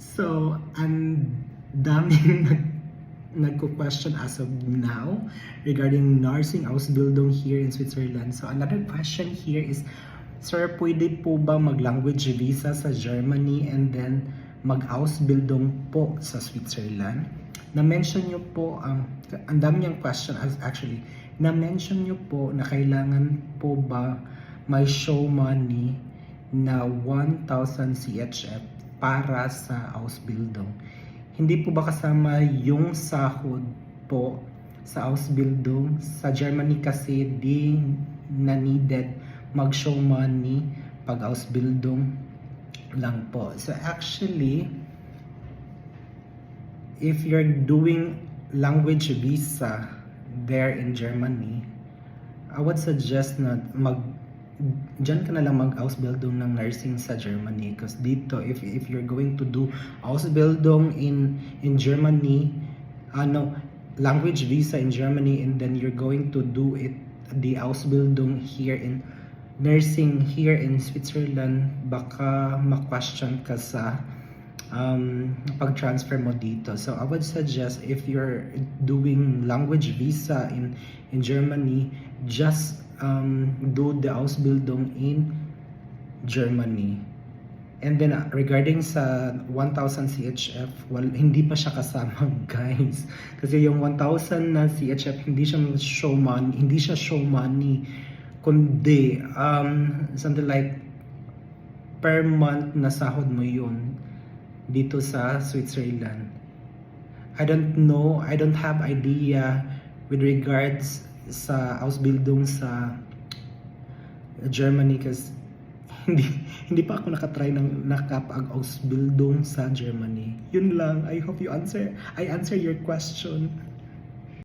So, ang daming nagko-question as of now regarding nursing Ausbildung here in Switzerland. So, another question here is, Sir, pwede po ba mag-language visa sa Germany and then mag-Ausbildung po sa Switzerland? Na-mention nyo po, ang dami niyang question actually, na-mention nyo po na kailangan po ba may show money na 1,000 CHF para sa Ausbildung. Hindi po ba kasama yung sahod po sa Ausbildung? Sa Germany kasi di na needed mag-show money pag Ausbildung lang po. So actually, if you're doing language visa there in Germany, I would suggest na dyan ka na lang mag-Ausbildung ng nursing sa Germany, because dito if you're going to do Ausbildung in Germany, language visa in Germany, and then you're going to do the Ausbildung here in nursing here in Switzerland, baka ma-question ka sa pag-transfer mo dito. So I would suggest, if you're doing language visa in Germany, just do the Ausbildung in Germany. And then regarding sa 1,000 CHF, well, hindi pa siya kasama, guys. Kasi yung 1,000 na CHF, hindi siya show money, kundi something like per month na sahod mo yun dito sa Switzerland. I don't know, I don't have idea with regards sa Ausbildung sa Germany, kasi hindi pa ako nakatry ng nakapag-Ausbildung sa Germany. Yun lang. I hope I answer your question.